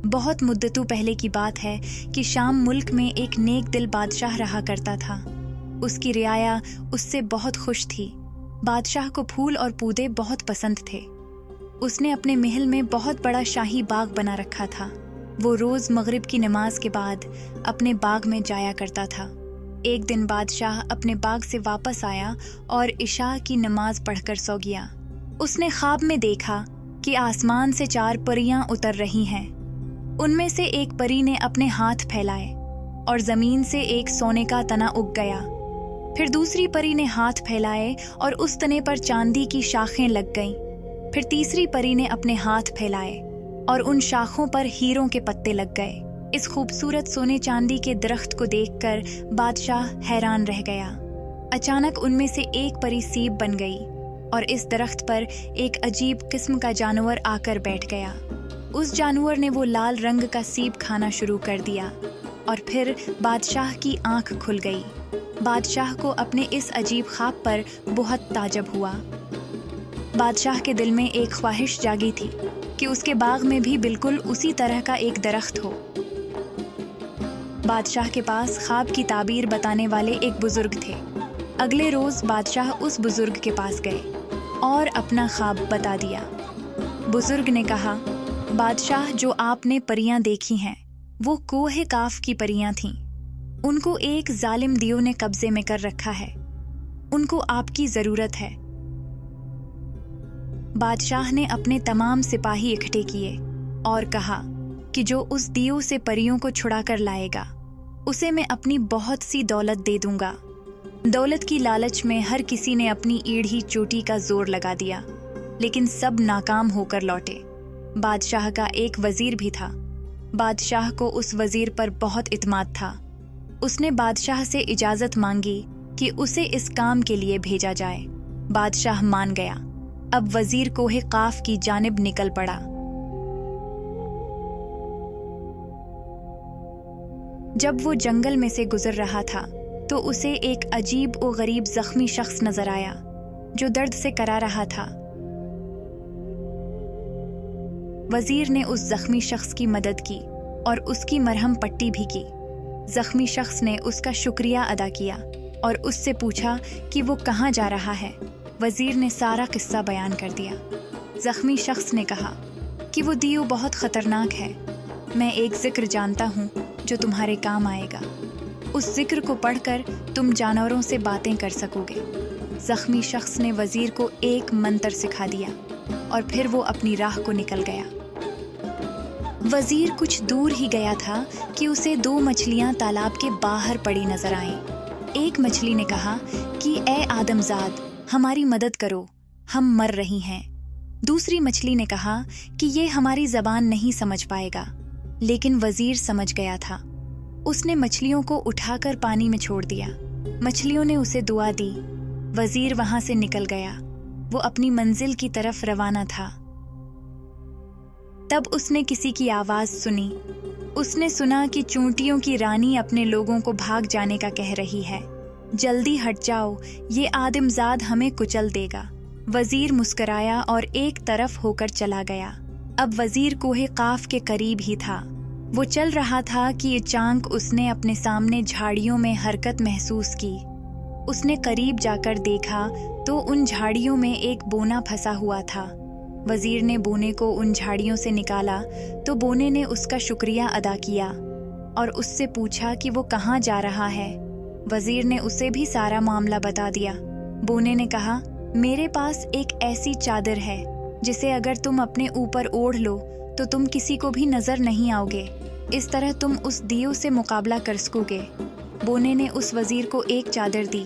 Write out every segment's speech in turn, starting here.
بہت مدتوں پہلے کی بات ہے کہ شام ملک میں ایک نیک دل بادشاہ رہا کرتا تھا۔ اس کی رعایا اس سے بہت خوش تھی۔ بادشاہ کو پھول اور پودے بہت پسند تھے۔ اس نے اپنے محل میں بہت بڑا شاہی باغ بنا رکھا تھا۔ وہ روز مغرب کی نماز کے بعد اپنے باغ میں جایا کرتا تھا۔ ایک دن بادشاہ اپنے باغ سے واپس آیا اور عشاء کی نماز پڑھ کر سو گیا۔ اس نے خواب میں دیکھا کہ آسمان سے 4 پریاں اتر رہی ہیں۔ ان میں سے ایک پری نے اپنے ہاتھ پھیلائے اور زمین سے ایک سونے کا تنا اگ گیا۔ پھر دوسری پری نے ہاتھ پھیلائے اور اس تنے پر چاندی کی شاخیں لگ گئیں۔ پھر تیسری پری نے اپنے ہاتھ پھیلائے اور ان شاخوں پر ہیروں کے پتے لگ گئے۔ اس خوبصورت سونے چاندی کے درخت کو دیکھ کر بادشاہ حیران رہ گیا۔ اچانک ان میں سے ایک پری سیب بن گئی اور اس درخت پر ایک عجیب قسم کا جانور آ کر بیٹھ گیا۔ اس جانور نے وہ لال رنگ کا سیب کھانا شروع کر دیا اور پھر بادشاہ کی آنکھ کھل گئی۔ بادشاہ کو اپنے اس عجیب خواب پر بہت تعجب ہوا۔ بادشاہ کے دل میں ایک خواہش جاگی تھی کہ اس کے باغ میں بھی بالکل اسی طرح کا ایک درخت ہو۔ بادشاہ کے پاس خواب کی تعبیر بتانے والے ایک بزرگ تھے۔ اگلے روز بادشاہ اس بزرگ کے پاس گئے اور اپنا خواب بتا دیا۔ بزرگ نے کہا، بادشاہ، جو آپ نے پریاں دیکھی ہیں وہ کوہ کاف کی پریاں تھیں۔ ان کو ایک ظالم دیو نے قبضے میں کر رکھا ہے۔ ان کو آپ کی ضرورت ہے۔ بادشاہ نے اپنے تمام سپاہی اکٹھے کیے اور کہا کہ جو اس دیو سے پریوں کو چھڑا کر لائے گا اسے میں اپنی بہت سی دولت دے دوں گا۔ دولت کی لالچ میں ہر کسی نے اپنی ایڑھی چوٹی کا زور لگا دیا، لیکن سب ناکام ہو کر لوٹے۔ بادشاہ کا ایک وزیر بھی تھا۔ بادشاہ کو اس وزیر پر بہت اعتماد تھا۔ اس نے بادشاہ سے اجازت مانگی کہ اسے اس کام کے لیے بھیجا جائے۔ بادشاہ مان گیا۔ اب وزیر کوہ قاف کی جانب نکل پڑا۔ جب وہ جنگل میں سے گزر رہا تھا تو اسے ایک عجیب و غریب زخمی شخص نظر آیا جو درد سے کرا رہا تھا۔ وزیر نے اس زخمی شخص کی مدد کی اور اس کی مرہم پٹی بھی کی۔ زخمی شخص نے اس کا شکریہ ادا کیا اور اس سے پوچھا کہ وہ کہاں جا رہا ہے۔ وزیر نے سارا قصہ بیان کر دیا۔ زخمی شخص نے کہا کہ وہ دیو بہت خطرناک ہے۔ میں ایک ذکر جانتا ہوں جو تمہارے کام آئے گا۔ اس ذکر کو پڑھ کر تم جانوروں سے باتیں کر سکو گے۔ زخمی شخص نے وزیر کو ایک منتر سکھا دیا اور پھر وہ اپنی راہ کو نکل گیا۔ وزیر کچھ دور ہی گیا تھا کہ اسے 2 مچھلیاں تالاب کے باہر پڑی نظر آئیں۔ ایک مچھلی نے کہا کہ اے آدم زاد، ہماری مدد کرو، ہم مر رہی ہیں۔ دوسری مچھلی نے کہا کہ یہ ہماری زبان نہیں سمجھ پائے گا، لیکن وزیر سمجھ گیا تھا۔ اس نے مچھلیوں کو اٹھا کر پانی میں چھوڑ دیا۔ مچھلیوں نے اسے دعا دی۔ وزیر وہاں سے نکل گیا۔ وہ اپنی منزل کی طرف روانہ تھا۔ تب اس نے کسی کی آواز سنی۔ اس نے سنا کہ چونٹیوں کی رانی اپنے لوگوں کو بھاگ جانے کا کہہ رہی ہے۔ جلدی ہٹ جاؤ، یہ آدم زاد ہمیں کچل دے گا۔ وزیر مسکرایا اور ایک طرف ہو کر چلا گیا۔ اب وزیر کوہ قاف کے قریب ہی تھا۔ وہ چل رہا تھا کہ اچانک اس نے اپنے سامنے جھاڑیوں میں حرکت محسوس کی۔ اس نے قریب جا کر دیکھا تو ان جھاڑیوں میں ایک بونا پھنسا ہوا تھا۔ وزیر نے بونے کو ان جھاڑیوں سے نکالا تو بونے نے اس کا شکریہ ادا کیا اور اس سے پوچھا کہ وہ کہاں جا رہا ہے۔ وزیر نے اسے بھی سارا معاملہ بتا دیا۔ بونے نے کہا، میرے پاس ایک ایسی چادر ہے جسے اگر تم اپنے اوپر اوڑھ لو تو تم کسی کو بھی نظر نہیں آؤ گے۔ اس طرح تم اس دیو سے مقابلہ کر سکو گے۔ بونے نے اس وزیر کو ایک چادر دی۔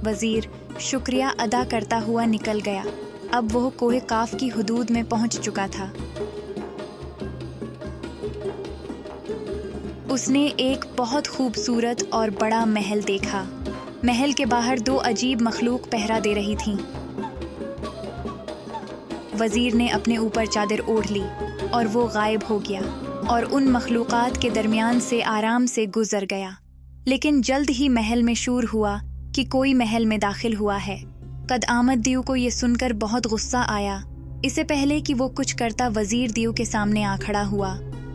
وزیر شکریہ ادا کرتا ہوا نکل گیا۔ اب وہ کوہ قاف کی حدود میں پہنچ چکا تھا۔ اس نے ایک بہت خوبصورت اور بڑا محل دیکھا۔ محل کے باہر 2 عجیب مخلوق پہرا دے رہی تھیں۔ وزیر نے اپنے اوپر چادر اوڑھ لی اور وہ غائب ہو گیا اور ان مخلوقات کے درمیان سے آرام سے گزر گیا۔ لیکن جلد ہی محل میں شور ہوا کہ کوئی محل میں داخل ہوا ہے۔ قد آمد دیو کو یہ سن کر بہت غصہ آیا۔ اسے پہلے کہ وہ کچھ کرتا وزیر دیو کے سامنے آ کھڑا ہوا